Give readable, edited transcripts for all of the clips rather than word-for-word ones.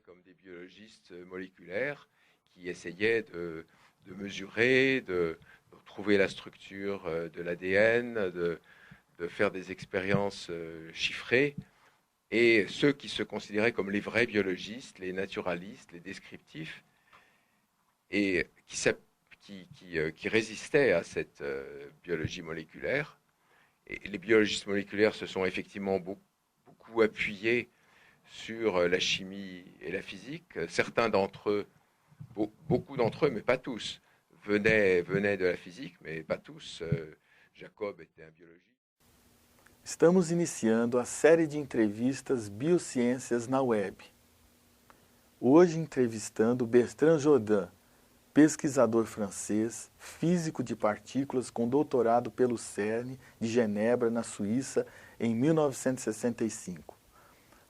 comme des biologistes moléculaires qui essayaient de mesurer, de trouver la structure de l'ADN, de faire des expériences chiffrées, et ceux qui se considéraient comme les vrais biologistes, les naturalistes, les descriptifs, et qui résistaient à cette biologie moléculaire. Et les biologistes moléculaires se sont effectivement beaucoup appuyés sur la chimie et la physique. Certains d'entre eux, beaucoup d'entre eux, mais pas tous, venaient de la physique, mais pas tous. Jacob était un biologiste. Estamos iniciando a série de entrevistas Biociências na Web. Hoje entrevistando Bertrand Jourdain, pesquisador francês, físico de partículas com doutorado pelo CERN de Genebra, na Suíça, em 1965.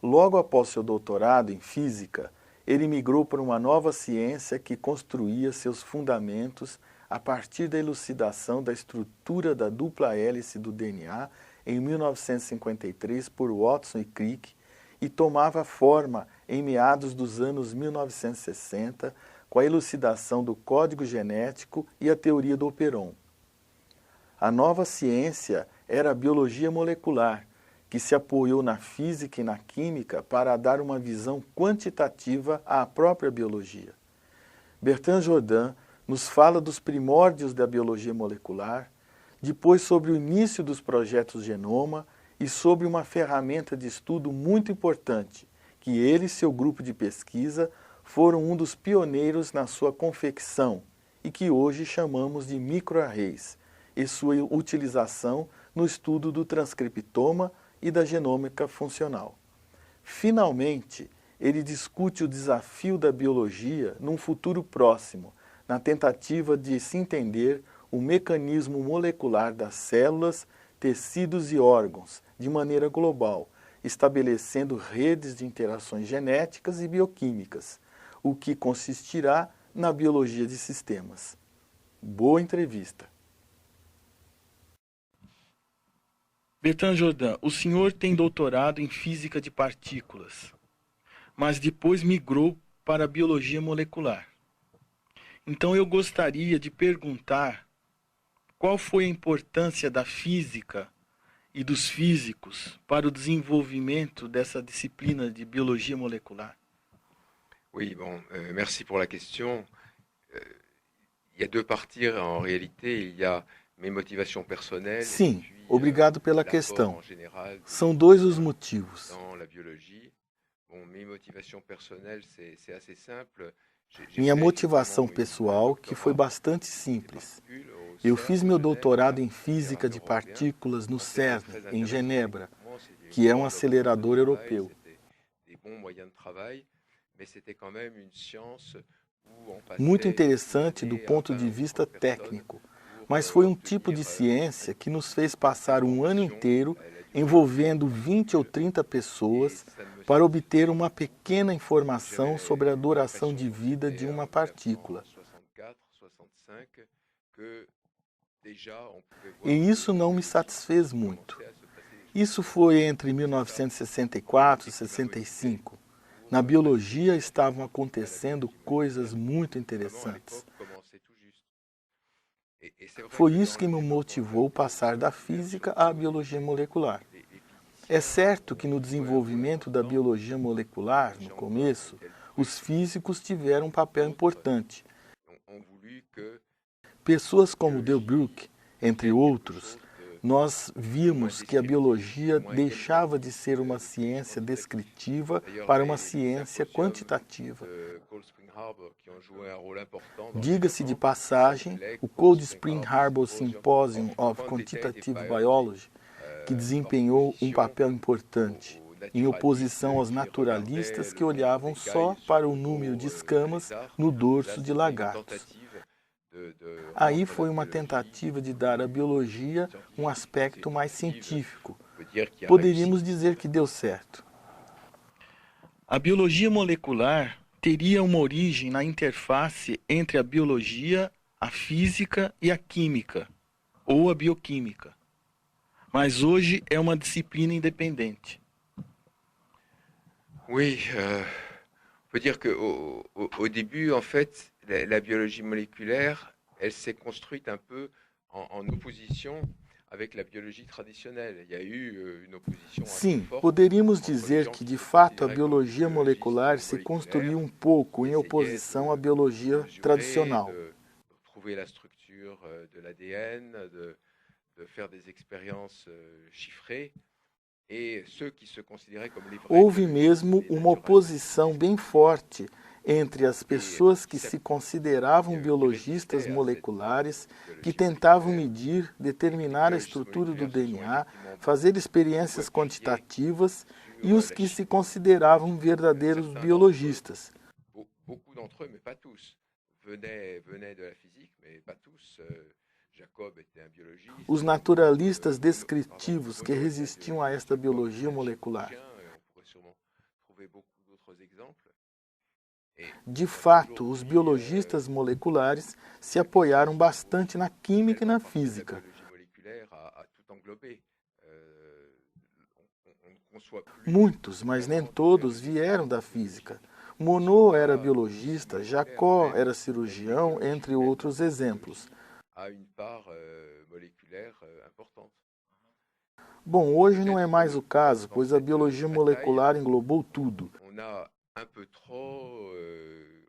Logo após seu doutorado em física, ele migrou para uma nova ciência que construía seus fundamentos a partir da elucidação da estrutura da dupla hélice do DNA em 1953 por Watson e Crick e tomava forma em meados dos anos 1960 com a elucidação do código genético e a teoria do operon. A nova ciência era a biologia molecular, que se apoiou na física e na química para dar uma visão quantitativa à própria biologia. Bertrand Jourdain nos fala dos primórdios da biologia molecular, depois sobre o início dos projetos Genoma e sobre uma ferramenta de estudo muito importante, que ele e seu grupo de pesquisa foram um dos pioneiros na sua confecção e que hoje chamamos de microarrays, e sua utilização no estudo do transcriptoma e da genômica funcional. Finalmente, ele discute o desafio da biologia num futuro próximo, na tentativa de se entender o mecanismo molecular das células, tecidos e órgãos, de maneira global, estabelecendo redes de interações genéticas e bioquímicas, o que consistirá na biologia de sistemas. Boa entrevista. Bertrand Jourdain, o senhor tem doutorado em física de partículas, mas depois migrou para a biologia molecular. Então eu gostaria de perguntar qual foi a importância da física e dos físicos para o desenvolvimento dessa disciplina de biologia molecular. Oui, merci pour la question. Il y a deux parties en réalité. Il y a mes motivations personnelles. Sim, obrigado pela questão. São dois os motivos. Dans la biologie, mes motivations personnelles, c'est assez simple. Minha motivação pessoal, que foi bastante simples. Eu fiz meu doutorado em física de partículas no CERN, em Genebra, que é um acelerador europeu. Muito interessante do ponto de vista técnico, mas foi um tipo de ciência que nos fez passar um ano inteiro envolvendo 20 ou 30 pessoas para obter uma pequena informação sobre a duração de vida de uma partícula. E isso não me satisfez muito. Isso foi entre 1964 e 65. Na biologia estavam acontecendo coisas muito interessantes. Foi isso que me motivou a passar da física à biologia molecular. É certo que no desenvolvimento da biologia molecular, no começo, os físicos tiveram um papel importante. Pessoas como Delbrück, entre outros, nós vimos que a biologia deixava de ser uma ciência descritiva para uma ciência quantitativa. Diga-se de passagem, o Cold Spring Harbor Symposium of Quantitative Biology, que desempenhou um papel importante, em oposição aos naturalistas que olhavam só para o número de escamas no dorso de lagartos. Aí foi uma tentativa de dar à biologia um aspecto mais científico. Poderíamos dizer que deu certo. A biologia molecular teria uma origem na interface entre a biologia, a física e a química, ou a bioquímica. Mas hoje é uma disciplina independente. Oui, faut dire qu'au début, en fait, la biologie moléculaire, elle s'est construite un peu en opposition avec la biologie traditionnelle. Il y a eu une opposition assez Sim, forte poderíamos entre les dizer gens que, qui de se fato, a considéraient comme biologia molecular biologistes se construiu moléculaires, um pouco qui em essayaient oposição à de biologia mesurer, tradicional. de trouver la structure de l'ADN, de faire des expériences chiffrées. Et ceux qui se considéraient comme les vrais Houve biologistes, mesmo les uma naturalistes, oposição bem forte entre as pessoas que se consideravam biologistas moleculares, que tentavam medir, determinar a estrutura do DNA, fazer experiências quantitativas, e os que se consideravam verdadeiros biologistas. Beaucoup d'entre eux, mais pas tous, venaient de la physique, mais pas tous. Jacob était un biologiste. Os naturalistas descritivos que resistiam a esta biologia molecular. On pourrait sûrement trouver beaucoup d'autres exemples. De fato, os biologistas moleculares se apoiaram bastante na química e na física. La biologie moléculaire a tout englobé. On ne conçoit plus Muitos, mas nem todos, vieram da física. Monod era biologista, Jacob era cirurgião, entre outros exemplos. a une part moléculaire importante. Bom, hoje não é mais o caso, pois a biologia molecular englobou tudo. On a un peu trop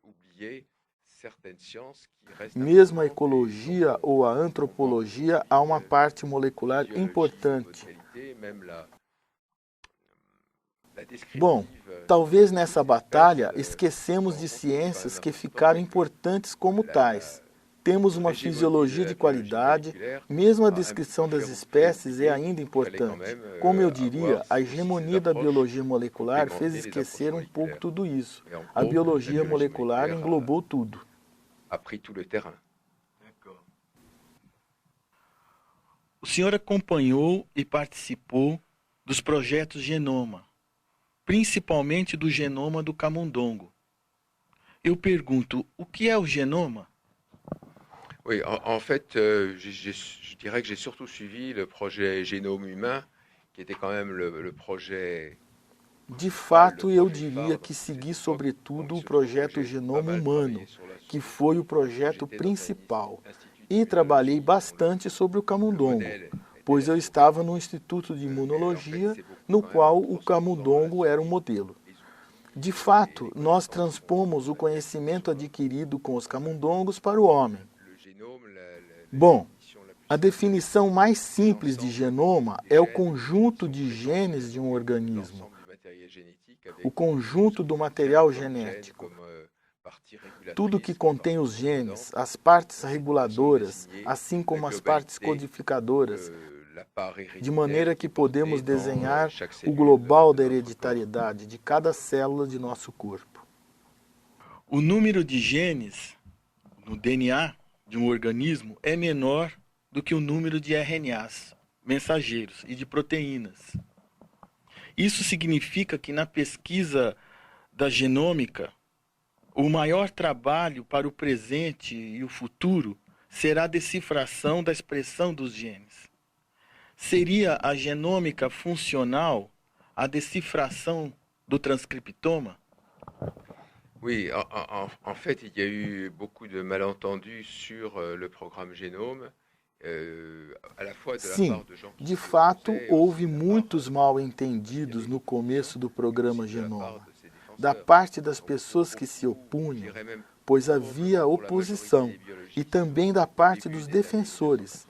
oublié certaines sciences qui restent Mesmo a importantes. ecologia ou a antropologia há uma parte molecular importante. Bom, talvez nessa batalha esquecemos de ciências que ficaram importantes como tais. Temos uma fisiologia de qualidade, mesmo a descrição das espécies é ainda importante. Como eu diria, a hegemonia da biologia molecular fez esquecer um pouco tudo isso. A biologia molecular englobou tudo. A pris tout le terrain. O senhor acompanhou e participou dos projetos Genoma, principalmente do genoma do camundongo. Eu pergunto, o que é o genoma? Oui, en fait, je dirais que j'ai surtout suivi le projet Génome Humain, qui était quand même le projet. De fato, eu diria que segui sobretudo o projeto Genoma Humano, que foi o projeto principal, e trabalhei bastante sobre o camundongo, pois eu estava no Instituto de Imunologia, no qual o camundongo era um modelo. De fato, nós transpomos o conhecimento adquirido com os camundongos para o homem. Bom, a definição mais simples de genoma é o conjunto de genes de um organismo, o conjunto do material genético. Tudo que contém os genes, as partes reguladoras, assim como as partes codificadoras, de maneira que podemos desenhar o global da hereditariedade de cada célula de nosso corpo. O número de genes no DNA de um organismo é menor do que o número de RNAs, mensageiros, e de proteínas. Isso significa que na pesquisa da genômica, o maior trabalho para o presente e o futuro será a decifração da expressão dos genes. Seria a genômica funcional a decifração do transcriptoma? Oui, en fait, il y a eu beaucoup de malentendus sur le programme Génome, à la fois de la part de gens qui de fato, houve muitos mal-entendidos no começo do programa Genoma, da parte das pessoas que se opunham, pois havia oposição, e também da parte dos defensores.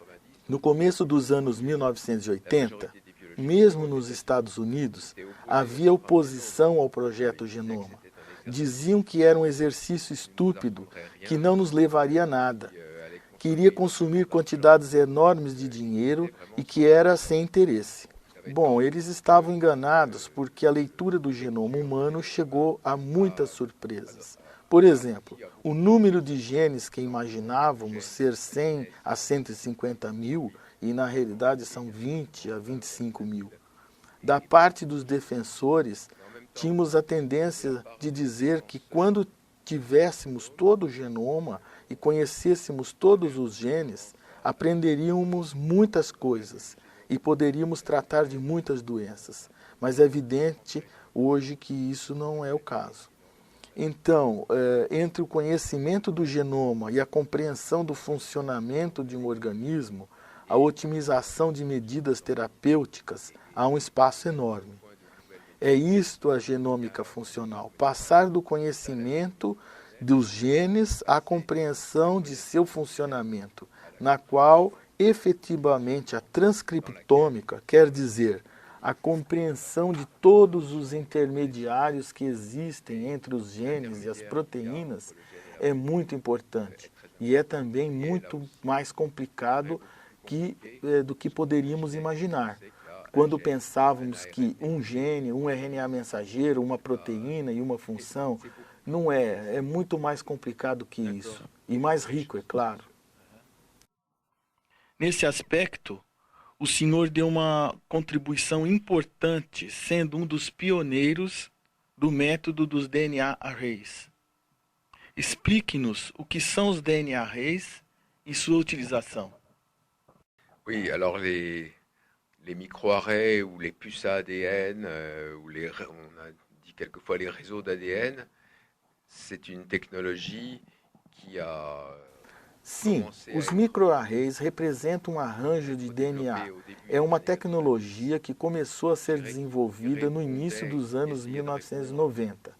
No começo dos anos 1980, mesmo nos Estados Unidos, havia oposição ao projeto Genoma. Diziam que era um exercício estúpido, que não nos levaria a nada, que iria consumir quantidades enormes de dinheiro e que era sem interesse. Bom, eles estavam enganados porque a leitura do genoma humano chegou a muitas surpresas. Por exemplo, o número de genes que imaginávamos ser 100 a 150 mil, e na realidade são 20 a 25 mil. Da parte dos defensores, tínhamos a tendência de dizer que quando tivéssemos todo o genoma e conhecêssemos todos os genes, aprenderíamos muitas coisas e poderíamos tratar de muitas doenças. Mas é evidente hoje que isso não é o caso. Então, entre o conhecimento do genoma e a compreensão do funcionamento de um organismo, a otimização de medidas terapêuticas, há um espaço enorme. É isto a genômica funcional, passar do conhecimento dos genes à compreensão de seu funcionamento, na qual efetivamente a transcriptômica quer dizer a compreensão de todos os intermediários que existem entre os genes e as proteínas é muito importante e é também muito mais complicado do que poderíamos imaginar. Quando pensávamos que um gene, um RNA mensageiro, uma proteína e uma função, não é muito mais complicado que isso e mais rico, é claro. Nesse aspecto, o senhor deu uma contribuição importante, sendo um dos pioneiros do método dos DNA arrays. Explique-nos o que são os DNA arrays e sua utilização. Oui, alors les microarrays ou les puces à ADN, on a dit quelquefois les réseaux d'ADN, c'est une technologie qui a... Sim, os microarrays representam um arranjo de DNA. É uma tecnologia que começou a ser desenvolvida no início dos anos 1990.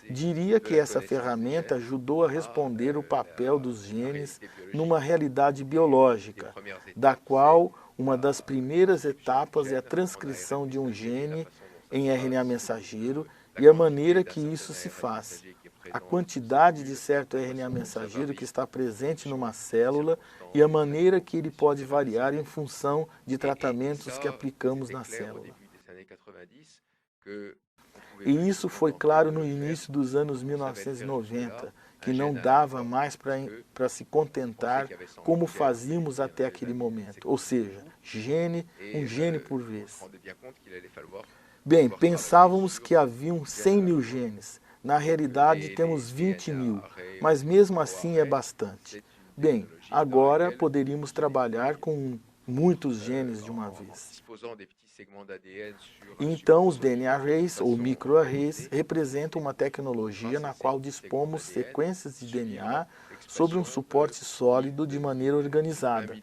Diria que essa ferramenta ajudou a responder o papel dos genes numa realidade biológica, da qual uma das primeiras etapas é a transcrição de um gene em RNA mensageiro e a maneira que isso se faz. A quantidade de certo RNA mensageiro que está presente numa célula e a maneira que ele pode variar em função de tratamentos que aplicamos na célula. E isso foi claro no início dos anos 1990, que não dava mais para se contentar como fazíamos até aquele momento, ou seja, um gene por vez. Bem, pensávamos que haviam 100 mil genes. Na realidade, temos 20 mil, mas mesmo assim é bastante. Bem, agora poderíamos trabalhar com muitos genes de uma vez. Então, os DNA arrays ou microarrays representam uma tecnologia na qual dispomos sequências de DNA sobre um suporte sólido de maneira organizada.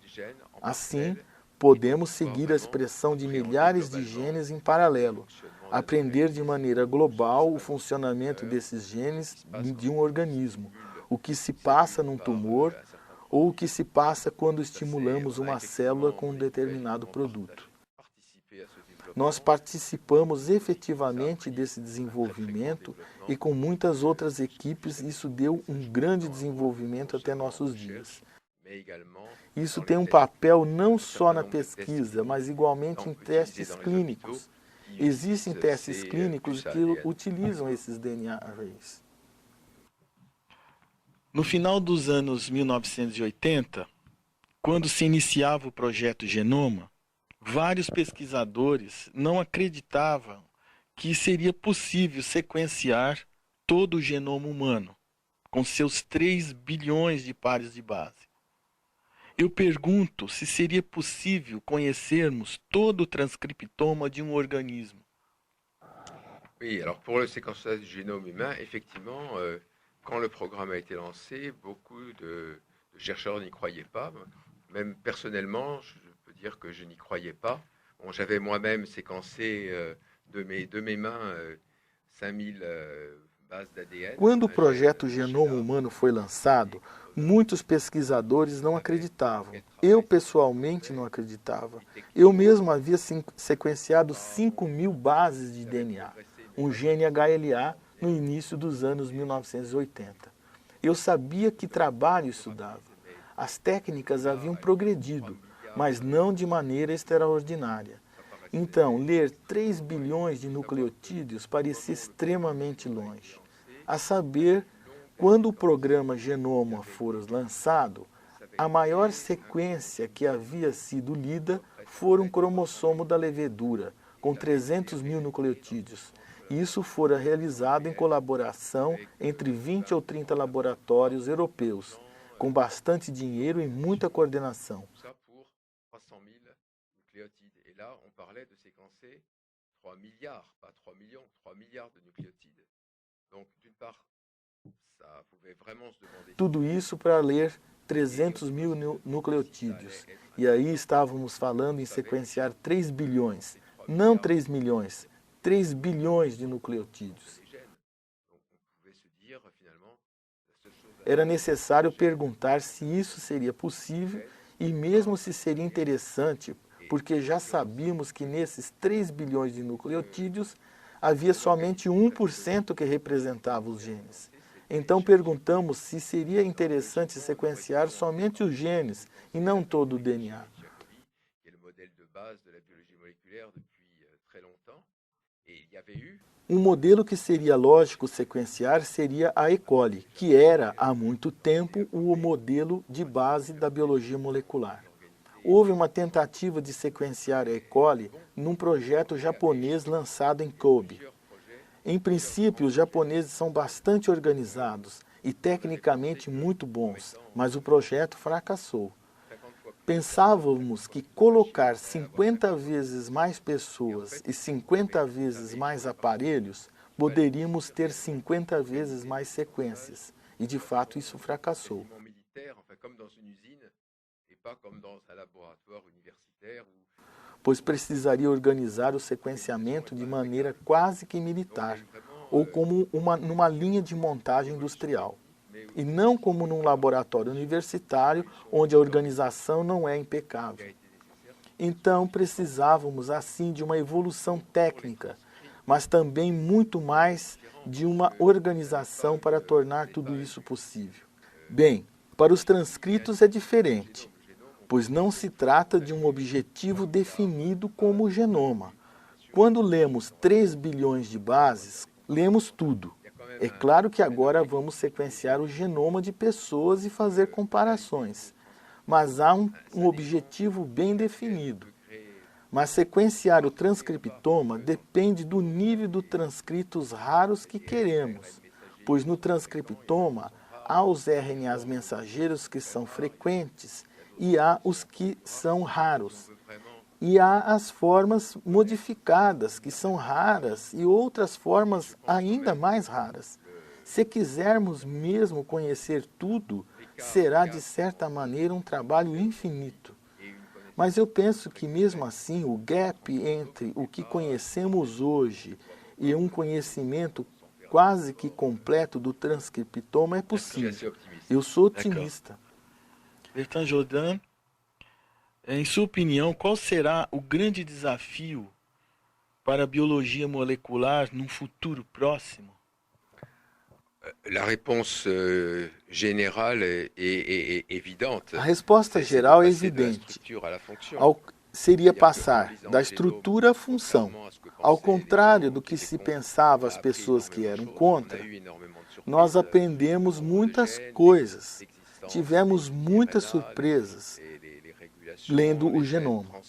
Assim, podemos seguir a expressão de milhares de genes em paralelo, aprender de maneira global o funcionamento desses genes de um organismo, o que se passa num tumor ou o que se passa quando estimulamos uma célula com um determinado produto. Nós participamos efetivamente desse desenvolvimento e com muitas outras equipes isso deu um grande desenvolvimento até nossos dias. Isso tem um papel não só na pesquisa, mas igualmente em testes clínicos. Existem testes clínicos que utilizam esses DNA arrays. No final dos anos 1980, quando se iniciava o projeto Genoma, vários pesquisadores não acreditavam que seria possível sequenciar todo o genoma humano, com seus 3 bilhões de pares de base. Eu pergunto se seria possível conhecermos todo o transcriptoma de um organismo. Oui, alors pour le séquençage du génome humain, effectivement, quand le programme a été lancé, beaucoup de chercheurs n'y croyaient pas. Même personnellement, je peux dire que je n'y croyais pas. Bon, j'avais moi-même séquencé de mes mains 5000 bases d'ADN. Quando o projeto Genoma Humano foi lançado, muitos pesquisadores não acreditavam. Eu, pessoalmente, não acreditava. Eu mesmo havia sequenciado 5.000 bases de DNA, um gene HLA, no início dos anos 1980. Eu sabia que trabalho isso dava. As técnicas haviam progredido, mas não de maneira extraordinária. Então, ler 3 bilhões de nucleotídeos parecia extremamente longe. A saber, quando o programa Genoma for lançado, a maior sequência que havia sido lida foi um cromossomo da levedura, com 300 mil nucleotídeos. Isso fora realizado em colaboração entre 20 ou 30 laboratórios europeus, com bastante dinheiro e muita coordenação. 3 milliards, pas 3 millions, 3 milliards de nucléotides. Donc, d'une part, ça pouvait vraiment se demander... Tudo isso para ler 300 mil nucleotídeos. E aí estávamos falando em sequenciar 3 bilhões, não 3 milhões, 3 bilhões de nucleotídeos. Era necessário perguntar se isso seria possível e mesmo se seria interessante, porque já sabíamos que nesses 3 bilhões de nucleotídeos havia somente 1% que representava os genes. Então perguntamos se seria interessante sequenciar somente os genes e não todo o DNA. Um modelo que seria lógico sequenciar seria a E. coli, que era há muito tempo o modelo de base da biologia molecular. Houve uma tentativa de sequenciar a E. coli num projeto japonês lançado em Kobe. Em princípio, os japoneses são bastante organizados e tecnicamente muito bons, mas o projeto fracassou. Pensávamos que colocar 50 vezes mais pessoas e 50 vezes mais aparelhos, poderíamos ter 50 vezes mais sequências. E de fato isso fracassou. Pois precisaria organizar o sequenciamento de maneira quase que militar, ou como numa linha de montagem industrial, e não como num laboratório universitário, onde a organização não é impecável. Então precisávamos assim de uma evolução técnica, mas também muito mais de uma organização para tornar tudo isso possível. Bem, para os transcritos é diferente, pois não se trata de um objetivo definido como o genoma. Quando lemos 3 bilhões de bases, lemos tudo. É claro que agora vamos sequenciar o genoma de pessoas e fazer comparações, mas há um objetivo bem definido. Mas sequenciar o transcriptoma depende do nível de transcritos raros que queremos, pois no transcriptoma há os RNAs mensageiros que são frequentes e há os que são raros. E há as formas modificadas, que são raras, e outras formas ainda mais raras. Se quisermos mesmo conhecer tudo, será de certa maneira um trabalho infinito. Mas eu penso que mesmo assim o gap entre o que conhecemos hoje e um conhecimento quase que completo do transcriptoma é possível. Eu sou otimista. Bertrand Jourdain, em sua opinião, qual será o grande desafio para a biologia molecular num futuro próximo? La réponse générale est évidente. A resposta geral é evidente. Seria passar da estrutura à função. Ao contrário do que se pensava as pessoas que eram contra, nós aprendemos muitas coisas. Tivemos muitas surpresas lendo o genoma.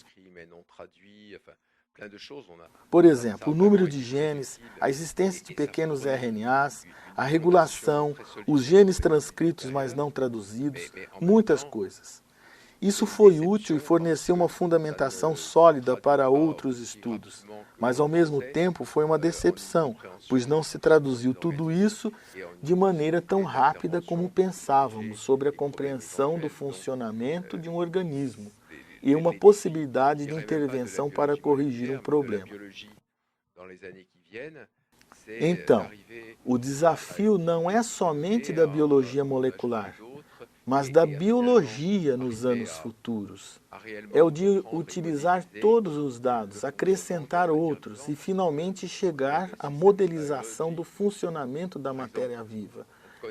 Por exemplo, o número de genes, a existência de pequenos RNAs, a regulação, os genes transcritos mas não traduzidos, muitas coisas. Isso foi útil e forneceu uma fundamentação sólida para outros estudos, mas ao mesmo tempo foi uma decepção, pois não se traduziu tudo isso de maneira tão rápida como pensávamos sobre a compreensão do funcionamento de um organismo e uma possibilidade de intervenção para corrigir um problema. Então, o desafio não é somente da biologia molecular, mas da biologia nos anos futuros. É o de utilizar todos os dados, acrescentar outros e finalmente chegar à modelização do funcionamento da matéria viva.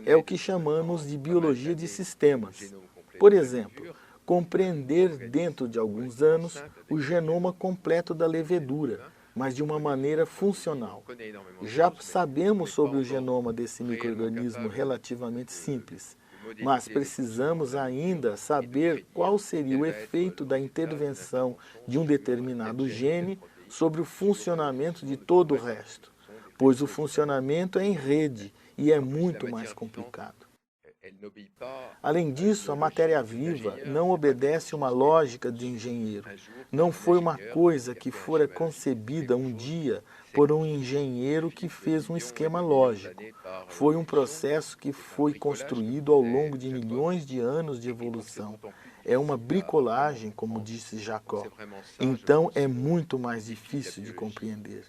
É o que chamamos de biologia de sistemas. Por exemplo, compreender dentro de alguns anos o genoma completo da levedura, mas de uma maneira funcional. Já sabemos sobre o genoma desse micro-organismo relativamente simples, mas precisamos ainda saber qual seria o efeito da intervenção de um determinado gene sobre o funcionamento de todo o resto, pois o funcionamento é em rede e é muito mais complicado. Além disso, a matéria viva não obedece uma lógica de engenheiro. Não foi uma coisa que fora concebida um dia por um engenheiro que fez um esquema lógico. Foi um processo que foi construído ao longo de milhões de anos de evolução. É uma bricolagem, como disse Jacob. Então, é muito mais difícil de compreender.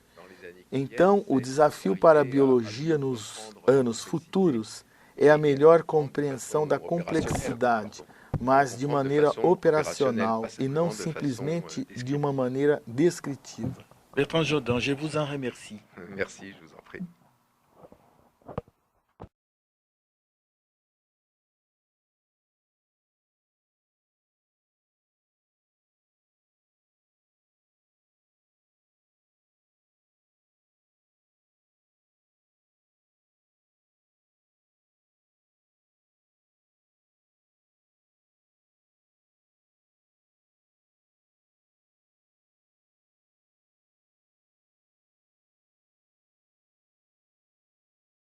Então, o desafio para a biologia nos anos futuros é a melhor compreensão da complexidade, mas de maneira operacional e não simplesmente de uma maneira descritiva. Bertrand Jourdan, je vous en remercie. Merci, je vous en prie.